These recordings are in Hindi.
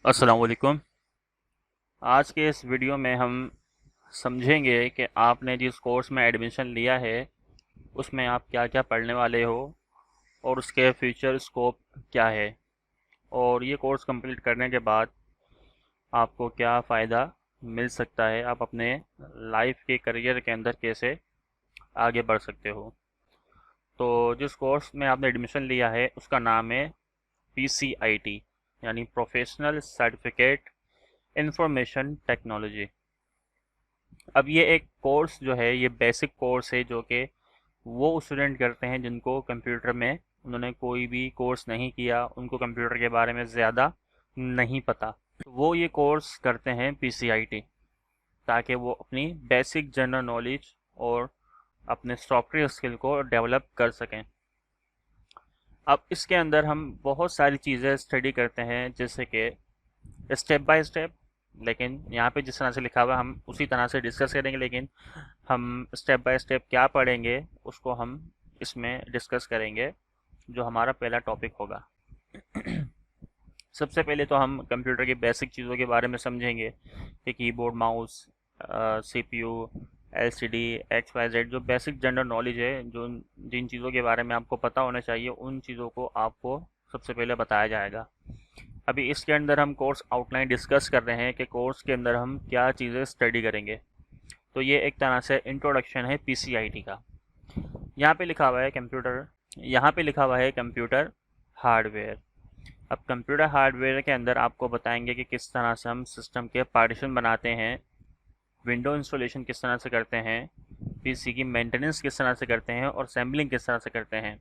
अस्सलाम वालेकुम। आज के इस वीडियो में हम समझेंगे कि आपने जिस कोर्स में एडमिशन लिया है उसमें आप क्या क्या पढ़ने वाले हो और उसके फ्यूचर स्कोप क्या है, और ये कोर्स कंप्लीट करने के बाद आपको क्या फ़ायदा मिल सकता है, आप अपने लाइफ के करियर के अंदर कैसे आगे बढ़ सकते हो। तो जिस कोर्स में आपने एडमिशन लिया है उसका नाम है PCIT, यानी प्रोफेशनल सर्टिफिकेट इंफॉर्मेशन टेक्नोलॉजी। अब ये एक कोर्स जो है ये बेसिक कोर्स है जो कि वो स्टूडेंट करते हैं जिनको कंप्यूटर में उन्होंने कोई भी कोर्स नहीं किया, उनको कंप्यूटर के बारे में ज़्यादा नहीं पता, तो वो ये कोर्स करते हैं PCIT, ताकि वो अपनी बेसिक जनरल नॉलेज और अपने सॉफ्टवेयर स्किल को डेवलप कर सकें। अब इसके अंदर हम बहुत सारी चीज़ें स्टडी करते हैं, जैसे कि स्टेप बाय स्टेप, लेकिन यहाँ पे जिस तरह से लिखा हुआ है हम उसी तरह से डिस्कस करेंगे, लेकिन हम स्टेप बाय स्टेप क्या पढ़ेंगे उसको हम इसमें डिस्कस करेंगे, जो हमारा पहला टॉपिक होगा। सबसे पहले तो हम कंप्यूटर की बेसिक चीज़ों के बारे में समझेंगे कि keyboard, mouse, CPU, LCD, XYZ, जो बेसिक जनरल नॉलेज है, जो जिन चीज़ों के बारे में आपको पता होना चाहिए उन चीज़ों को आपको सबसे पहले बताया जाएगा। अभी इसके अंदर हम कोर्स आउटलाइन डिस्कस कर रहे हैं कि कोर्स के अंदर हम क्या चीज़ें स्टडी करेंगे। तो ये एक तरह से इंट्रोडक्शन है PCIT का। यहाँ पे लिखा हुआ है कंप्यूटर, यहाँ पे लिखा हुआ है कंप्यूटर हार्डवेयर। अब कंप्यूटर हार्डवेयर के अंदर आपको बताएंगे कि किस तरह से हम सिस्टम के पार्टीशन बनाते हैं, विंडो इंस्टॉलेशन किस तरह से करते हैं, PC की मेंटेनेंस किस तरह से करते हैं और सैम्पलिंग किस तरह से करते हैं।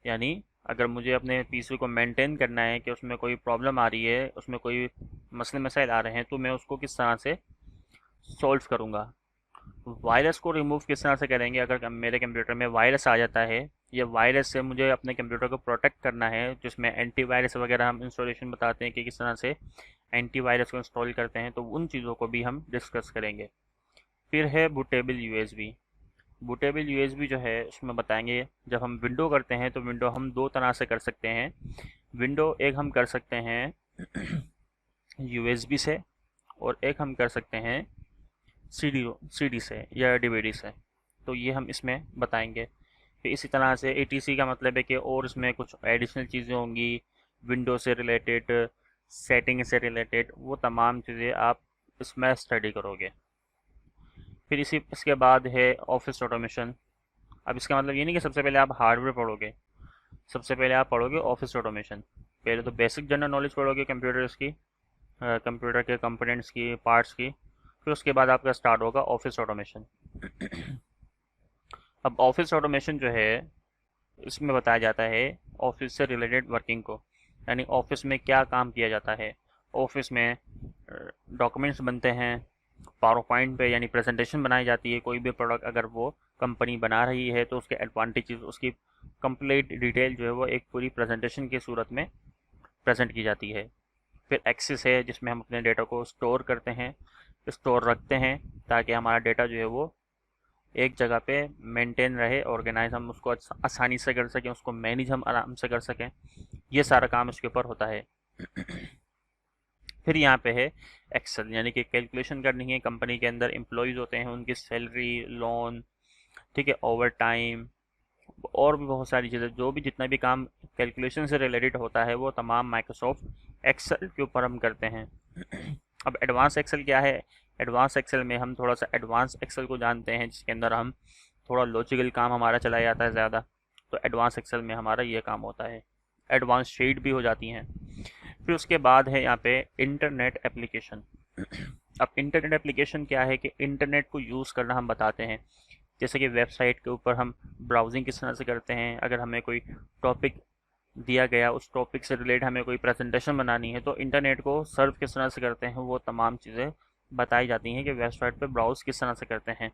यानी अगर मुझे अपने PC को मेंटेन करना है कि उसमें कोई प्रॉब्लम आ रही है, उसमें कोई मसले मसाइल आ रहे हैं, तो मैं उसको किस तरह से सॉल्व करूँगा। वायरस को रिमूव किस तरह से करेंगे, अगर मेरे कंप्यूटर में वायरस आ जाता है, या वायरस से मुझे अपने कंप्यूटर को प्रोटेक्ट करना है, जिसमें एंटीवायरस वगैरह हम इंस्टॉलेशन बताते हैं कि किस तरह से एंटीवायरस को इंस्टॉल करते हैं, तो उन चीज़ों को भी हम डिस्कस करेंगे। फिर है बूटेबल USB। बूटेबल USB जो है उसमें बताएंगे, जब हम विंडो करते हैं तो विंडो हम दो तरह से कर सकते हैं। विंडो एक हम कर सकते हैं USB से, और एक हम कर सकते हैं CD से या DVD से। तो ये हम इसमें बताएंगे। फिर इसी तरह से ATC का मतलब है कि और इसमें कुछ एडिशनल चीज़ें होंगी विंडो से रिलेटेड, सेटिंग से रिलेटेड, वो तमाम चीज़ें आप इसमें स्टडी करोगे। फिर इसके बाद है ऑफिस ऑटोमेशन। अब इसका मतलब ये नहीं कि सबसे पहले आप हार्डवेयर पढ़ोगे, सबसे पहले आप पढ़ोगे ऑफिस ऑटोमेशन। पहले तो बेसिक जनरल नॉलेज पढ़ोगे कंप्यूटर्स की, कंप्यूटर के कंपोनेंट्स की, पार्ट्स की। फिर उसके बाद आपका स्टार्ट होगा ऑफिस ऑटोमेशन। अब ऑफिस ऑटोमेशन जो है इसमें बताया जाता है ऑफिस से रिलेटेड वर्किंग को, यानी ऑफिस में क्या काम किया जाता है। ऑफिस में डॉक्यूमेंट्स बनते हैं, पावर पॉइंट पे यानी प्रेजेंटेशन बनाई जाती है। कोई भी प्रोडक्ट अगर वो कंपनी बना रही है तो उसके एडवांटेजेस, उसकी कंप्लीट डिटेल जो है वो एक पूरी प्रेजेंटेशन की सूरत में प्रेजेंट की जाती है। फिर एक्सेस है जिसमें हम अपने डेटा को स्टोर करते हैं, स्टोर रखते हैं, ताकि हमारा डेटा जो है वो एक जगह पे मेंटेन रहे, ऑर्गेनाइज, हम उसको आसानी से कर सकें, उसको मैनेज हम आराम से कर सकें। ये सारा काम इसके ऊपर होता है। फिर यहाँ पे है एक्सेल, यानी कि कैलकुलेशन करनी है। कंपनी के अंदर एम्प्लॉयज़ होते हैं, उनकी सैलरी, लोन, ठीक है, ओवर टाइम, और भी बहुत सारी चीज़ें, जो भी जितना भी काम कैलकुलेशन से रिलेटेड होता है वो तमाम माइक्रोसॉफ्ट एक्सेल के ऊपर हम करते हैं। अब एडवांस एक्सेल क्या है? एडवांस एक्सेल में हम थोड़ा सा एडवांस एक्सेल को जानते हैं, जिसके अंदर हम थोड़ा लॉजिकल काम हमारा चला जाता है ज़्यादा। तो एडवांस एक्सेल में हमारा ये काम होता है। एडवांस शीट भी हो जाती हैं। फिर उसके बाद है यहाँ पे इंटरनेट एप्लीकेशन। अब इंटरनेट एप्लीकेशन क्या है कि इंटरनेट को यूज़ करना हम बताते हैं। जैसे कि वेबसाइट के ऊपर हम ब्राउजिंग किस तरह से करते हैं, अगर हमें कोई टॉपिक दिया गया, उस टॉपिक से रिलेटेड हमें कोई प्रेजेंटेशन बनानी है, तो इंटरनेट को सर्व किस तरह से करते हैं, वो तमाम चीज़ें बताई जाती हैं कि वेबसाइट पे ब्राउज़ किस तरह से करते हैं।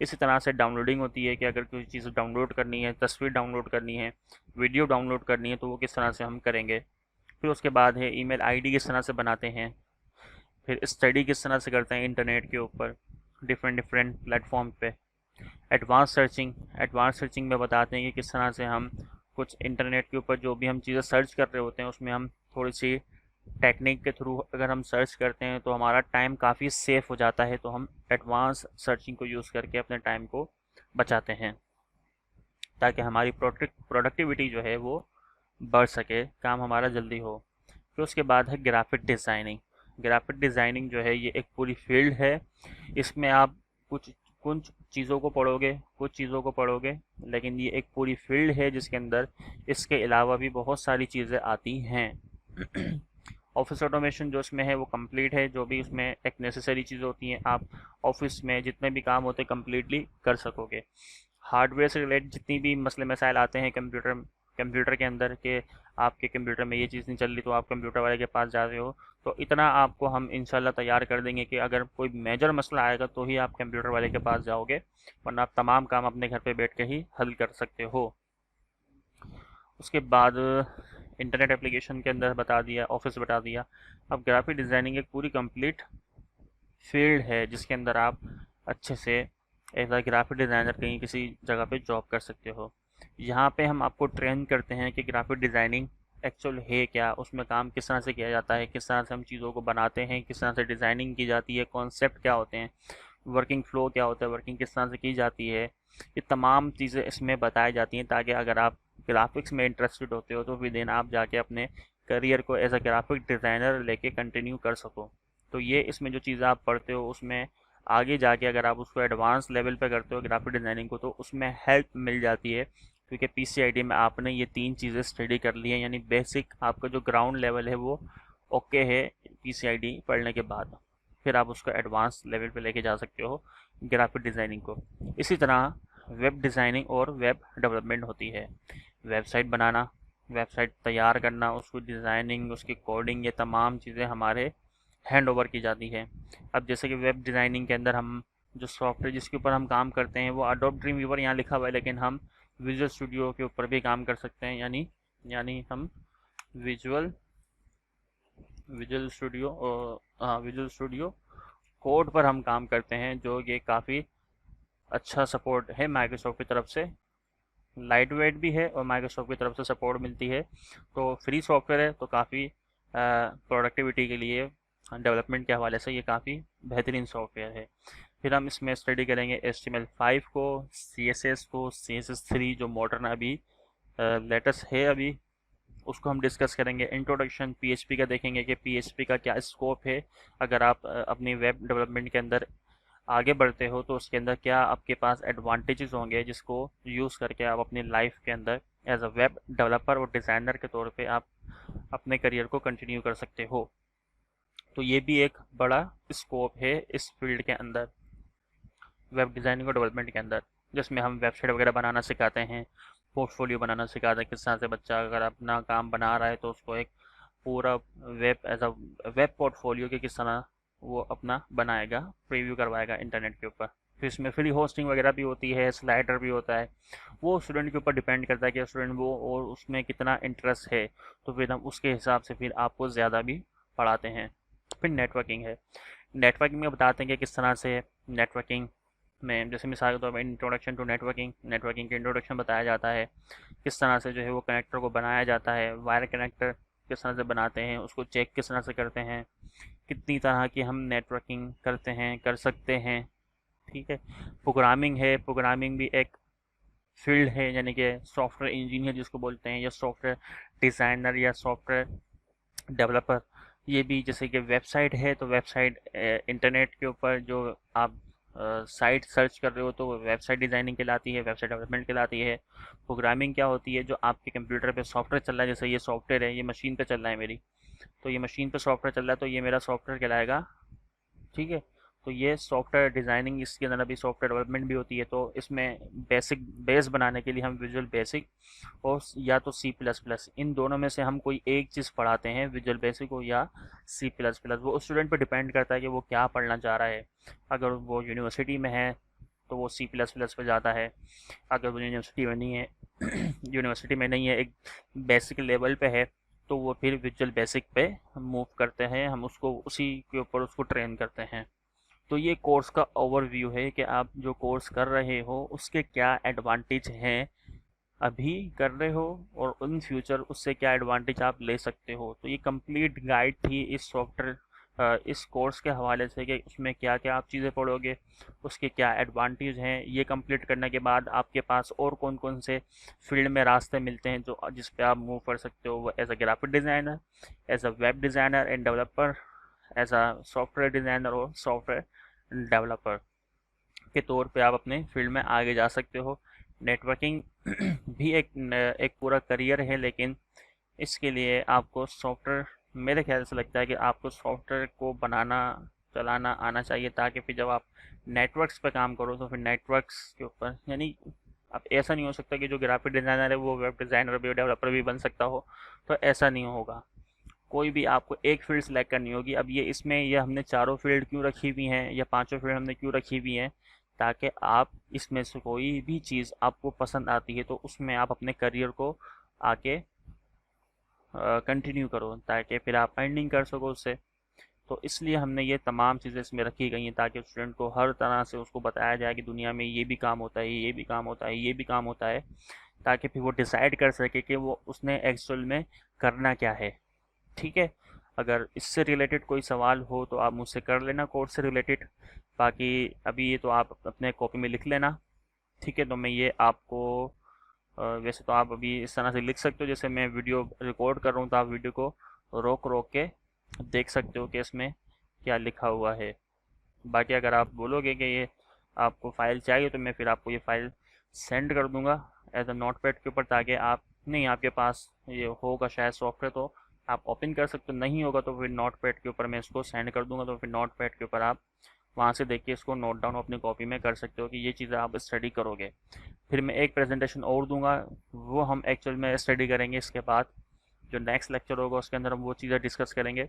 इसी तरह से डाउनलोडिंग होती है कि अगर कोई चीज़ डाउनलोड करनी है, तस्वीर डाउनलोड करनी है, वीडियो डाउनलोड करनी है, तो वो किस तरह से हम करेंगे। फिर उसके बाद है ईमेल आईडी किस तरह से बनाते हैं। फिर स्टडी किस तरह से करते हैं इंटरनेट के ऊपर डिफरेंट डिफरेंट प्लेटफॉर्म पे। एडवांस सर्चिंग में बताते हैं कि किस तरह से हम कुछ इंटरनेट के ऊपर जो भी हम चीज़ें सर्च कर रहे होते हैं उसमें हम थोड़ी सी टेक्निक के थ्रू अगर हम सर्च करते हैं तो हमारा टाइम काफ़ी सेफ हो जाता है, तो हम एडवांस सर्चिंग को यूज़ करके अपने टाइम को बचाते हैं ताकि हमारी प्रोडक्टिविटी जो है वो बढ़ सके, काम हमारा जल्दी हो। फिर उसके बाद है ग्राफिक डिज़ाइनिंग। ग्राफिक डिज़ाइनिंग जो है ये एक पूरी फील्ड है। इसमें आप कुछ कुछ चीज़ों को पढ़ोगे, कुछ चीज़ों को पढ़ोगे, लेकिन ये एक पूरी फील्ड है जिसके अंदर इसके अलावा भी बहुत सारी चीज़ें आती हैं। ऑफिस ऑटोमेशन जो इसमें है वो कंप्लीट है, जो भी उसमें एक नेसेसरी चीज़ होती हैं आप ऑफिस में जितने भी काम होते हैं कंप्लीटली कर सकोगे। हार्डवेयर से रिलेटेड जितनी भी मसले मसाइल आते हैं कंप्यूटर के अंदर के, आपके कंप्यूटर में ये चीज़ नहीं चल रही तो आप कंप्यूटर वाले के पास जा रहे हो, तो इतना आपको हम इंशाल्लाह तैयार कर देंगे कि अगर कोई मेजर मसला आएगा तो ही आप कंप्यूटर वाले के पास जाओगे, वरना आप तमाम काम अपने घर पे बैठ के ही हल कर सकते हो। उसके बाद इंटरनेट एप्लीकेशन के अंदर बता दिया, ऑफिस बता दिया। अब ग्राफिक डिज़ाइनिंग एक पूरी कंप्लीट फील्ड है जिसके अंदर आप अच्छे से एज अ ग्राफिक डिज़ाइनर कहीं किसी जगह पे जॉब कर सकते हो। यहाँ पे हम आपको ट्रेन करते हैं कि ग्राफिक डिज़ाइनिंग एक्चुअल है क्या, उसमें काम किस तरह से किया जाता है, किस तरह से हम चीज़ों को बनाते हैं, किस तरह से डिज़ाइनिंग की जाती है, कॉन्सेप्ट क्या होते हैं, वर्किंग फ्लो क्या होता है, वर्किंग किस तरह से की जाती है, ये तमाम चीज़ें इसमें बताई जाती हैं ताकि अगर आप ग्राफिक्स में इंटरेस्टेड होते हो तो फिर दिन आप जाके अपने करियर को एज अ ग्राफिक डिज़ाइनर लेके कंटिन्यू कर सको। तो ये इसमें जो चीज़ें आप पढ़ते हो उसमें आगे जाके अगर आप उसको एडवांस लेवल पे करते हो ग्राफिक डिज़ाइनिंग को, तो उसमें हेल्प मिल जाती है, क्योंकि पीसीआईडी में आपने ये 3 चीज़ें स्टडी कर ली हैं, यानी बेसिक आपका जो ग्राउंड लेवल है वो ओके है पीसीआईडी पढ़ने के बाद। फिर आप उसको एडवांस लेवल पे लेके जा सकते हो ग्राफिक डिज़ाइनिंग को। इसी तरह वेब डिज़ाइनिंग और वेब डेवलपमेंट होती है। वेबसाइट बनाना, वेबसाइट तैयार करना, उसकी डिज़ाइनिंग, उसकी कोडिंग, ये तमाम चीज़ें हमारे हैंड ओवर की जाती है। अब जैसे कि वेब डिज़ाइनिंग के अंदर हम जो सॉफ्टवेयर जिसके ऊपर हम काम करते हैं वो अडोब ड्रीम व्यूवर यहाँ लिखा हुआ है, लेकिन हम विजुअल स्टूडियो के ऊपर भी काम कर सकते हैं, यानी हम विजुअल विजुअल स्टूडियो हाँ, विजुअल स्टूडियो कोड पर हम काम करते हैं, जो ये काफ़ी अच्छा सपोर्ट है माइक्रोसॉफ्ट की तरफ से, लाइट वेट भी है और माइक्रोसॉफ्ट की तरफ से सपोर्ट मिलती है। तो फ्री सॉफ्टवेयर है, तो काफ़ी प्रोडक्टिविटी के लिए, डेवलपमेंट के हवाले से ये काफ़ी बेहतरीन सॉफ्टवेयर है। फिर हम इसमें स्टडी करेंगे HTML5 को, CSS को, CSS3 जो मॉडर्न अभी लेटेस्ट है अभी, उसको हम डिस्कस करेंगे। इंट्रोडक्शन PHP का देखेंगे कि PHP का क्या स्कोप है, अगर आप अपनी वेब डेवलपमेंट के अंदर आगे बढ़ते हो तो उसके अंदर क्या आपके पास एडवांटेजेस होंगे जिसको यूज़ करके आप अपनी लाइफ के अंदर एज अ वेब डेवलपर और डिज़ाइनर के तौर पे आप अपने करियर को कंटिन्यू कर सकते हो। तो ये भी एक बड़ा स्कोप है इस फील्ड के अंदर, वेब डिज़ाइनिंग और डेवलपमेंट के अंदर, जिसमें हम वेबसाइट वगैरह बनाना सिखाते हैं, पोर्टफोलियो बनाना सिखाते हैं, किस तरह से बच्चा अगर अपना काम बना रहा है तो उसको एक पूरा web as a web portfolio के किस तरह वो अपना बनाएगा, प्रीव्यू करवाएगा इंटरनेट के ऊपर। फिर इसमें फ्री होस्टिंग वगैरह भी होती है, स्लाइडर भी होता है, वो स्टूडेंट के ऊपर डिपेंड करता है कि स्टूडेंट वो और उसमें कितना इंटरेस्ट है, तो फिर हम उसके हिसाब से फिर आपको ज़्यादा भी पढ़ाते हैं। फिर नेटवर्किंग है। नेटवर्किंग में बताते हैं कि किस तरह से नेटवर्किंग में, जैसे मिसाल के तौर पर इंट्रोडक्शन टू नेटवर्किंग, नेटवर्किंग के इंट्रोडक्शन बताया जाता है, किस तरह से जो है वो कनेक्टर को बनाया जाता है, वायर कनेक्टर किस तरह से बनाते हैं, उसको चेक किस तरह से करते हैं, कितनी तरह की हम नेटवर्किंग करते हैं, कर सकते हैं। ठीक है। प्रोग्रामिंग है, प्रोग्रामिंग भी एक फील्ड है, यानी कि सॉफ्टवेयर इंजीनियर जिसको बोलते हैं, या सॉफ्टवेयर डिज़ाइनर या सॉफ्टवेयर डेवलपर। ये भी जैसे कि वेबसाइट है, तो वेबसाइट इंटरनेट के ऊपर जो आप साइट सर्च कर रहे हो तो वो वेबसाइट डिज़ाइनिंग कहलाती है, वेबसाइट डेवलपमेंट कहलाती है। प्रोग्रामिंग क्या होती है, जो आपके कंप्यूटर पे सॉफ्टवेयर चल रहा है, जैसे ये सॉफ्टवेयर है, ये मशीन पे चल रहा है मेरी, तो ये मशीन पे सॉफ्टवेयर चल रहा है तो ये मेरा सॉफ्टवेयर कहलाएगा। ठीक है। तो ये सॉफ्टवेयर डिज़ाइनिंग, इसके अंदर अभी सॉफ्टवेयर डेवलपमेंट भी होती है, तो इसमें बेसिक बेस बनाने के लिए हम विजुअल बेसिक और या तो C++, इन दोनों में से हम कोई एक चीज़ पढ़ाते हैं, विजुअल बेसिक हो या C++। वो स्टूडेंट पर डिपेंड करता है कि वो क्या पढ़ना चाह रहा है। अगर वो यूनिवर्सिटी में है तो वो C++ पे जाता है, अगर वो यूनिवर्सिटी में नहीं है यूनिवर्सिटी में नहीं है, एक बेसिक लेवल पे है, तो वो फिर विजुअल बेसिक पे हम मूव करते हैं, हम उसको उसी के ऊपर उसको ट्रेन करते हैं। तो ये कोर्स का ओवरव्यू है कि आप जो कोर्स कर रहे हो उसके क्या एडवांटेज हैं अभी कर रहे हो और इन फ्यूचर उससे क्या एडवांटेज आप ले सकते हो। तो ये कंप्लीट गाइड थी इस सॉफ्टवेयर इस कोर्स के हवाले से कि उसमें क्या क्या आप चीज़ें पढ़ोगे, उसके क्या एडवांटेज हैं। ये कंप्लीट करने के बाद आपके पास और कौन कौन से फील्ड में रास्ते मिलते हैं जो जिस पे आप मूव कर सकते हो, as a graphic designer, as a web designer and developer, as a software designer और सॉफ्टवेयर डेवलपर के तौर पे आप अपने फील्ड में आगे जा सकते हो। नेटवर्किंग भी एक पूरा करियर है, लेकिन इसके लिए आपको सॉफ्टवेयर, मेरे ख्याल से लगता है कि आपको सॉफ्टवेयर को बनाना चलाना आना चाहिए, ताकि फिर जब आप नेटवर्क्स पे काम करो तो फिर नेटवर्क्स के ऊपर, यानी अब ऐसा नहीं हो सकता कि जो ग्राफिक डिज़ाइनर है वो वेब डिज़ाइनर भी, डेवलपर भी बन सकता हो। तो ऐसा नहीं होगा। कोई भी आपको एक फील्ड सेलेक्ट करनी होगी। अब ये इसमें ये हमने चारों फील्ड क्यों रखी हुई हैं या पांचों फील्ड हमने क्यों रखी हुई हैं, ताकि आप इसमें से कोई भी चीज़ आपको पसंद आती है तो उसमें आप अपने करियर को आके कंटिन्यू करो, ताकि फिर आप अर्निंग कर सको उससे। तो इसलिए हमने ये तमाम चीज़ें इसमें रखी गई हैं, ताकि स्टूडेंट को हर तरह से उसको बताया जाए कि दुनिया में ये भी काम होता है, ये भी काम होता है, ये भी काम होता है, ताकि फिर वो डिसाइड कर सके कि वो उसने एक्चुअल में करना क्या है। ठीक है। अगर इससे रिलेटेड कोई सवाल हो तो आप मुझसे कर लेना, कोर्स से रिलेटेड। बाकी अभी ये तो आप अपने कॉपी में लिख लेना। ठीक है। तो मैं ये आपको वैसे तो आप अभी इस तरह से लिख सकते हो, जैसे मैं वीडियो रिकॉर्ड कर रहा हूँ तो आप वीडियो को रोक रोक के देख सकते हो कि इसमें क्या लिखा हुआ है। बाकी अगर आप बोलोगे कि ये आपको फ़ाइल चाहिए तो मैं फिर आपको ये फ़ाइल सेंड कर दूंगा एज अ नोटपैड के ऊपर, ताकि आप, नहीं आपके पास ये होगा शायद सॉफ्टवेयर तो आप ओपन कर सकते हो, नहीं होगा तो फिर नोटपैड के ऊपर मैं इसको सेंड कर दूंगा, तो फिर नोटपैड के ऊपर आप वहाँ से देख के इसको नोट डाउन अपनी कॉपी में कर सकते हो कि ये चीज़ें आप स्टडी करोगे। फिर मैं एक प्रेजेंटेशन और दूंगा, वो हम एक्चुअल में स्टडी करेंगे। इसके बाद जो नेक्स्ट लेक्चर होगा उसके अंदर हम वो चीज़ें डिस्कस करेंगे।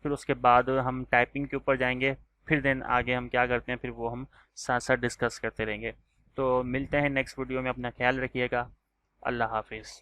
फिर उसके बाद हम टाइपिंग के ऊपर जाएंगे। फिर देन आगे हम क्या करते हैं फिर वो हम साथ साथ डिस्कस करते रहेंगे। तो मिलते हैं नेक्स्ट वीडियो में, अपना ख्याल रखिएगा। अल्लाह हाफिज़।